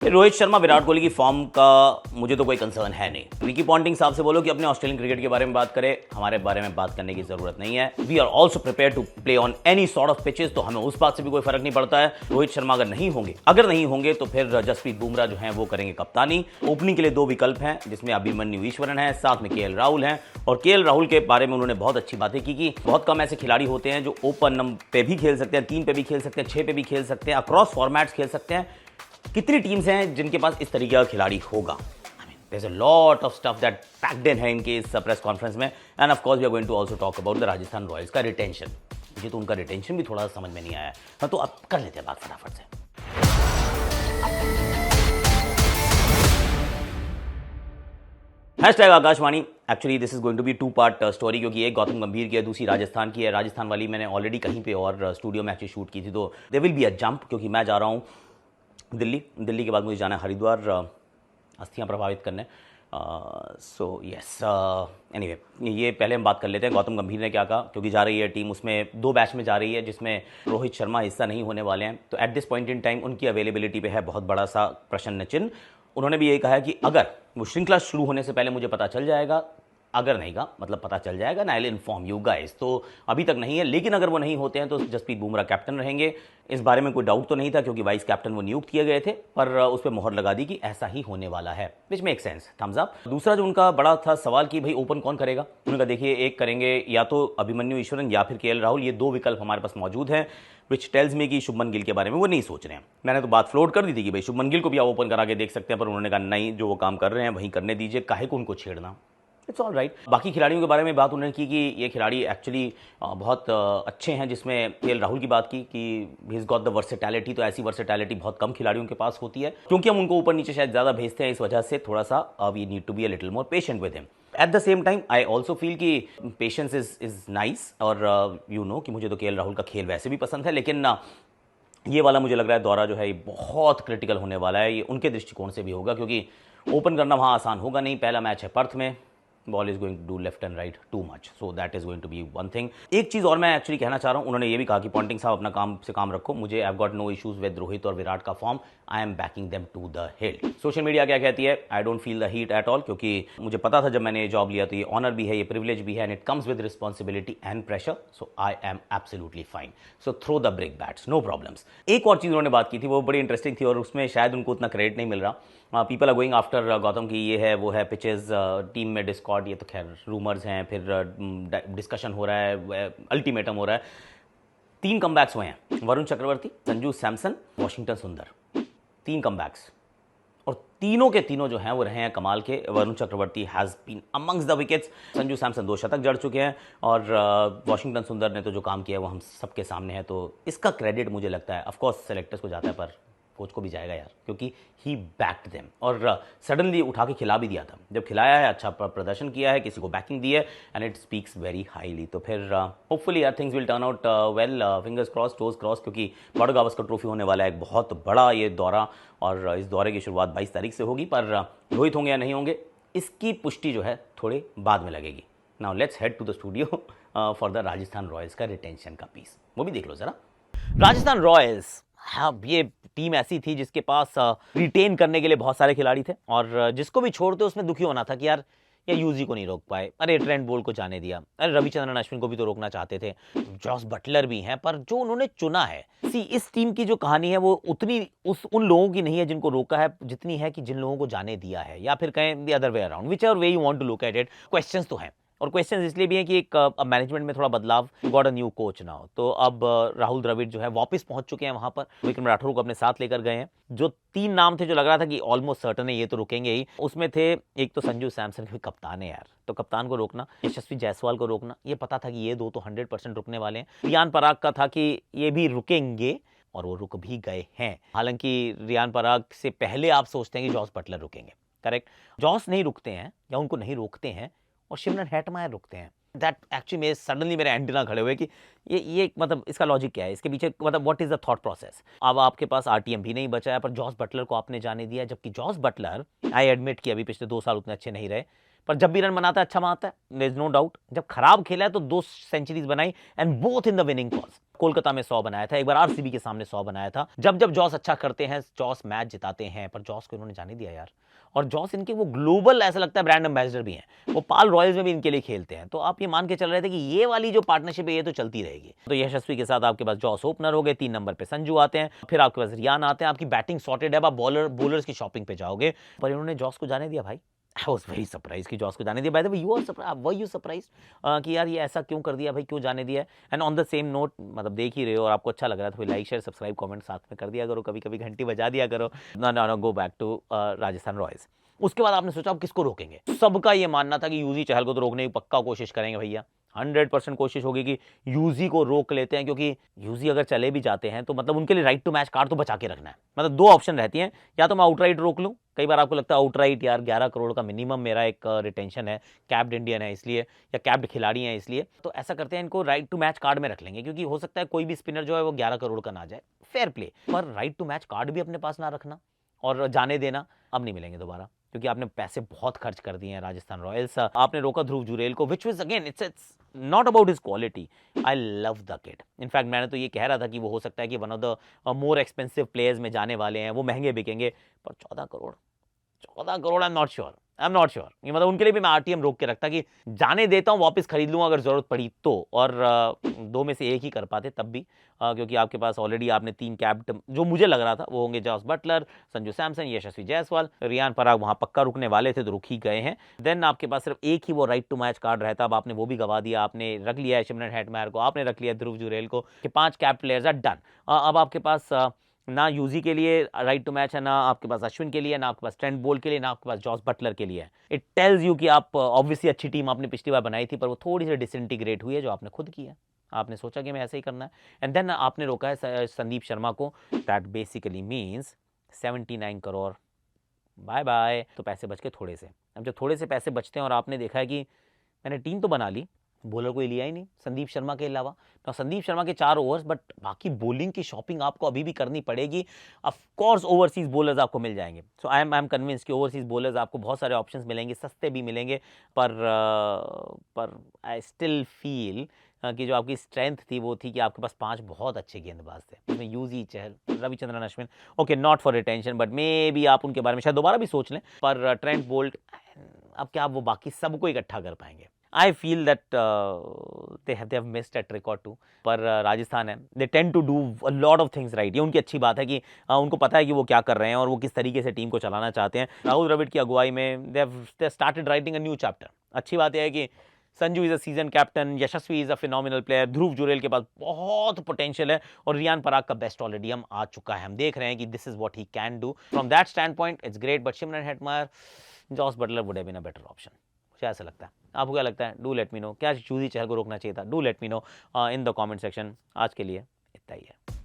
रोहित शर्मा विराट कोहली की फॉर्म का मुझे तो कोई कंसर्न है नहीं। रिकी पॉन्टिंग साहब से बोलो कि अपने ऑस्ट्रेलियन क्रिकेट के बारे में बात करें, हमारे बारे में बात करने की जरूरत नहीं है। We are also prepare to play on any sort of pitches, तो हमें उस बात से भी कोई फर्क नहीं पड़ता है। रोहित शर्मा अगर नहीं होंगे तो फिर जसप्रीत बुमराह जो है वो करेंगे कप्तानी। ओपनिंग के लिए दो विकल्प हैं, जिसमें अभिमन्यु ईश्वरन है, साथ में केएल राहुल हैं। और केएल राहुल के बारे में उन्होंने बहुत अच्छी बातें की बहुत कम ऐसे खिलाड़ी होते हैं जो ओपन पे भी खेल सकते हैं, 3 पे भी खेल सकते हैं, 6 पे भी खेल सकते हैं, अक्रॉस फॉर्मेट्स खेल सकते हैं। कितनी टीम्स हैं जिनके पास इस तरीके का खिलाड़ी होगा? There's a lot of stuff that packed in है इनके इस प्रेस कॉन्फ्रेंस में। And of course we are going to also talk about the Rajasthan royals का रिटेंशन। मुझे तो उनका रिटेंशन भी थोड़ा समझ में नहीं आया। हाँ, तो अब कर लेते हैं बात फटाफट से। Hashtag Akashvani. Actually this is going to be 2 part story, क्योंकि एक गौतम गंभीर की है, दूसरी राजस्थान की है। राजस्थान वाली मैंने ऑलरेडी कहीं पे और स्टूडियो में एक्चुअली शूट की थी, तो there will be a jump, क्योंकि मैं जा रहा हूँ दिल्ली के बाद मुझे जाना है हरिद्वार अस्थियाँ प्रभावित करने। सो यस, एनीवे, ये पहले हम बात कर लेते हैं गौतम गंभीर ने क्या कहा, क्योंकि जा रही है टीम, उसमें 2 बैच में जा रही है जिसमें रोहित शर्मा हिस्सा नहीं होने वाले हैं। तो at this point in time उनकी अवेलेबिलिटी पे है बहुत बड़ा सा प्रश्न चिन्ह। उन्होंने भी यही कहा है कि अगर वो श्रृंखला शुरू होने से पहले मुझे पता चल जाएगा, अगर नहीं का मतलब पता चल जाएगा ना, I will inform you guys. तो अभी तक नहीं है, लेकिन अगर वो नहीं होते हैं तो जसप्रीत बुमराह कैप्टन रहेंगे। इस बारे में कोई डाउट तो नहीं था, क्योंकि वाइस कैप्टन वो नियुक्त किए गए थे, पर उस पर मोहर लगा दी कि ऐसा ही होने वाला है, which make sense, thumbs up. दूसरा जो उनका बड़ा था सवाल कि भाई ओपन कौन करेगा, उन्होंने कहा देखिए, एक करेंगे या तो अभिमन्यु ईश्वरन या फिर केएल राहुल। ये 2 विकल्प हमारे पास मौजूद हैं, विच टेल्स में कि शुभमन गिल के बारे में वो नहीं सोच रहे हैं। मैंने तो बात फ्लोट कर दी थी कि भाई शुभमन गिल को भी आप ओपन करा के देख सकते हैं, पर उन्होंने कहा नहीं, जो वो काम कर रहे हैं वहीं करने दीजिए, काहे को उनको छेड़ना। It's all right. बाकी खिलाड़ियों के बारे में बात उन्होंने की कि ये खिलाड़ी एक्चुअली बहुत अच्छे हैं, जिसमें केएल राहुल की बात की कि he is got the versatility. तो ऐसी वर्सेटैलिटी बहुत कम खिलाड़ियों के पास होती है, क्योंकि हम उनको ऊपर नीचे शायद ज़्यादा भेजते हैं, इस वजह से थोड़ा सा we need to be a little more patient with him. At the same time I also feel कि पेशेंस इज नाइस, और यू नो कि मुझे तो केएल राहुल का खेल वैसे भी पसंद है, लेकिन ये वाला मुझे लग रहा है दौरा जो है ये बहुत क्रिटिकल होने वाला है। ये उनके दृष्टिकोण से भी होगा, क्योंकि ओपन करना वहाँ आसान होगा नहीं। पहला मैच है पर्थ में, ball is going to do left and right too much, so that is going to be one thing. एक चीज़ और मैं एक्चुअली कहना चाह रहा हूँ, उन्होंने ये भी कहा कि पॉन्टिंग साहब अपना काम से काम रखो, मुझे I got no issues with Rohit और विराट का form, I am backing them to the hill. Social media क्या कहती है, I don't feel the heat at all, क्योंकि मुझे पता था जब मैंने ये जॉब लिया तो ये ऑनर भी है, ये प्रिविलेज भी है, and it comes with responsibility and pressure, so I am absolutely fine. So throw the break bats, no problems. एक और चीज़ उन्होंने बात की थी, वो बड़ी इंटरेस्टिंग थी, और उसमें शायद उनको उतना क्रेडिट नहीं मिल रहा। People are going after Gautam की ये है वो है, पिचेस, टीम में डिस्कॉर्ड, ये तो खैर रूमर्स हैं, फिर डिस्कशन हो रहा है, अल्टीमेटम हो रहा है। 3 कमबैक्स हुए हैं, वरुण चक्रवर्ती, संजू सैमसन, वॉशिंगटन सुंदर, 3 कमबैक्स, और तीनों के तीनों जो हैं वो रहे हैं कमाल के। Varun Chakravarthy has been amongst the wickets, Sanju Samson 2 शतक जड़ चुके हैं, और वॉशिंगटन सुंदर ने तो जो काम किया है वो हम सबके सामने है। तो इसका क्रेडिट मुझे लगता है ऑफकोर्स सेलेक्टर्स को जाता है, पर कोच को भी जाएगा यार, क्योंकि ही बैक्ड देम, और सडनली उठा के खिला भी दिया था। जब खिलाया है, अच्छा प्रदर्शन किया है, किसी को बैकिंग दी है, and it speaks very highly. तो फिर होपफुली यार things will turn out well, fingers cross, toes cross, क्योंकि बड़ा गावस्कर ट्रॉफी होने वाला है, एक बहुत बड़ा ये दौरा, और इस दौरे की शुरुआत 22 तारीख से होगी। पर रोहित होंगे या नहीं होंगे, इसकी पुष्टि जो है थोड़े बाद में लगेगी। Now let's head to the studio for the Rajasthan royals का रिटेंशन का पीस, वो भी देख लो जरा। राजस्थान रॉयल्स, हाँ, ये टीम ऐसी थी जिसके पास रिटेन करने के लिए बहुत सारे खिलाड़ी थे, और जिसको भी छोड़ते उसमें दुखी होना था कि यार ये यूजी को नहीं रोक पाए, अरे ट्रेंट बोल्ट को जाने दिया, अरे रविचंद्रन अश्विन को भी तो रोकना चाहते थे, जॉस बटलर भी हैं, पर जो उन्होंने चुना है, सी इस टीम की जो कहानी है वो उतनी उन लोगों की नहीं है जिनको रोका है, जितनी है कि जिन लोगों को जाने दिया है, या फिर कहें the other way around, whichever way you want to look at it. Questions तो हैं, और क्वेश्चन इसलिए भी है कि एक मैनेजमेंट में थोड़ा बदलाव, got a new coach now. तो अब राहुल द्रविड़ जो है वापस पहुंच चुके हैं वहां पर, विक्रम राठौर को अपने साथ लेकर गए हैं। जो 3 नाम थे जो लग रहा था कि ऑलमोस्ट सर्टन है ये तो रुकेंगे ही, उसमें थे एक तो संजू सैमसन, भी कप्तान है यार, तो कप्तान को रोकना, यशस्वी जायसवाल को रोकना, ये पता था कि ये 2 तो 100% रुकने वाले हैं। रियान पराग का था कि ये भी रुकेंगे, और वो रुक भी गए हैं। हालांकि रियान पराग से पहले आप सोचते हैं कि जॉस बटलर रुकेंगे, करेक्ट। जॉस नहीं रुकते हैं या उनको नहीं रोकते हैं, और शिमरन हेटमायर रुकते हैं। दैट एक्चुअली मेरे सडनली मेरे एंटीना खड़े हुए कि ये मतलब इसका लॉजिक क्या है, इसके पीछे मतलब what is the thought process. अब आपके पास आरटीएम भी नहीं बचा है, पर जॉस बटलर को आपने जाने दिया, जबकि जॉस बटलर, आई एडमिट कि अभी पिछले 2 साल उतने अच्छे नहीं रहे, पर जब भी रन बनाता है अच्छा बनाता है, देयर इज नो डाउट। जब खराब खेला है तो 2 सेंचुरीज बनाई and both in the winning cause. Kolkata में 100 बनाया था, एक बार आरसीबी के सामने 100 बनाया था। जब जब जॉस अच्छा करते हैं, जॉस मैच जिताते हैं, पर जॉस को इन्होंने जाने दिया यार। और जॉस इनके वो ग्लोबल ऐसा लगता है ब्रांड एम्बेसडर भी हैं, वो पाल रॉयल्स में भी इनके लिए खेलते हैं। तो आप ये मान के चल रहे थे कि ये वाली जो पार्टनरशिप है ये तो चलती रहेगी। तो यशस्वी के साथ आपके पास जॉस ओपनर हो गए, 3 नंबर पे संजू आते हैं, फिर आपके पास रियान आते हैं। आपकी बैटिंग सॉर्टेड है, आप बॉलर्स की शॉपिंग पे जाओगे, पर इन्होंने जॉस को जाने दिया भाई। I was very surprised कि जॉस को जाने दिया। By the way, were you surprised कि यार ये ऐसा क्यों कर दिया भाई, क्यों जाने दिया? And on the same note, मतलब देख ही रहे हो और आपको अच्छा लग रहा है तो लाइक शेयर सब्सक्राइब कमेंट साथ में कर दिया करो, कभी कभी घंटी बजा दिया करो। No go back to Rajasthan royals. उसके बाद आपने सोचा अब किसको रोकेंगे? सबका ये मानना था कि यूजी चहल को तो रोकने की पक्का कोशिश करेंगे भैया, 100% कोशिश होगी कि यूजी को रोक लेते हैं, क्योंकि यूजी अगर चले भी जाते हैं तो मतलब उनके लिए राइट टू मैच कार्ड तो बचा के रखना है। मतलब 2 ऑप्शन रहती हैं, या तो मैं आउटराइट रोक लूं, कई बार आपको लगता है आउटराइट यार 11 करोड़ का मिनिमम मेरा एक रिटेंशन है, कैप्ड इंडियन है इसलिए, या कैप्ड खिलाड़ी हैं इसलिए, तो ऐसा करते हैं इनको राइट टू मैच कार्ड में रख लेंगे, क्योंकि हो सकता है कोई भी स्पिनर जो है वो 11 करोड़ का ना जाए, फेयर प्ले। पर राइट टू मैच कार्ड भी अपने पास ना रखना और जाने देना, अब नहीं मिलेंगे दोबारा, क्योंकि आपने पैसे बहुत खर्च कर दिए हैं राजस्थान रॉयल्स। आपने रोका ध्रुव जुरेल को, which was again it's not about his quality, I love the kid. In fact मैंने तो ये कह रहा था कि वो हो सकता है कि one of the more expensive players में जाने वाले हैं, वो महंगे बिकेंगे, पर 14 crore, 14 crore, I am not sure. ये मतलब उनके लिए भी मैं आरटीएम रोक के रखता कि जाने देता हूं, वापस खरीद लूंगा अगर जरूरत पड़ी तो, और 2 में से एक ही कर पाते तब भी, क्योंकि आपके पास ऑलरेडी आपने 3 कैप्ट जो मुझे लग रहा था वो होंगे, जॉस बटलर, संजू सैमसन, यशस्वी जायसवाल, रियान पराग वहां पक्का रुकने वाले थे तो रुक ही गए हैं। देन आपके पास सिर्फ एक ही वो राइट टू मैच कार्ड रहता, अब आपने वो भी गवा दिया। आपने रख लिया है शिमरन हेटमायर को, आपने रख लिया ध्रुव जुरेल को, कि 5 कैप्ट प्लेयर्स आर डन। अब आपके पास ना यूजी के लिए राइट टू मैच है, ना आपके पास अश्विन के लिए, ना आपके पास ट्रेंट बोल्ट के लिए, ना आपके पास जॉस बटलर के लिए है। इट टेल्स यू कि आप ऑब्वियसली अच्छी टीम आपने पिछली बार बनाई थी, पर वो थोड़ी सी डिसइंटीग्रेट हुई है, जो आपने खुद की है। आपने सोचा कि मैं ऐसे ही करना है, एंड देन आपने रोका है संदीप शर्मा को। That basically means 79 crore, bye bye. तो पैसे बच के थोड़े से। अब जब थोड़े से पैसे बचते हैं और आपने देखा है कि मैंने टीम तो बना ली, बॉलर कोई लिया ही नहीं संदीप शर्मा के अलावा, तो संदीप शर्मा के 4 ओवर्स, बट बाकी बॉलिंग की शॉपिंग आपको अभी भी करनी पड़ेगी। ऑफ कोर्स ओवरसीज बॉलर्स आपको मिल जाएंगे, सो आई एम कन्विंस कि ओवरसीज बॉलर्स आपको बहुत सारे ऑप्शंस मिलेंगे, सस्ते भी मिलेंगे, पर आई स्टिल फील कि जो आपकी स्ट्रेंथ थी वो थी कि आपके पास 5 बहुत अच्छे गेंदबाज थे, उसमें Yuzi Chahal, Ravichandran Ashwin, okay not for retention, but maybe आप उनके बारे में शायद दोबारा भी सोच लें, पर ट्रेंट बोल्ट, अब क्या आप वो बाकी सबको इकट्ठा कर पाएंगे? I feel that they have missed a trick or two, पर राजस्थान है, they tend to do a lot of things right. ये उनकी अच्छी बात है कि उनको पता है कि वो क्या कर रहे हैं और वो किस तरीके से टीम को चलाना चाहते हैं। राहुल द्रविड़ की अगुवाई में they started writing a new chapter. अच्छी बात यह है कि Sanju is a season captain, Yashasvi is a phenomenal player, Dhruv Jurel के पास बहुत पोटेंशियल है, और रियान पराग का बेस्ट ऑलरेडी हम आ चुका है, हम देख रहे हैं कि this is what he can do. From that standpoint it's great, but Shimron Hetmyer, Jos Buttler would have been a better option. मुझे ऐसा लगता है, आपको क्या लगता है? डू लेट मी नो, क्या यूजी चहल को रोकना चाहिए था? Do let me know in the comment section. आज के लिए इतना ही है।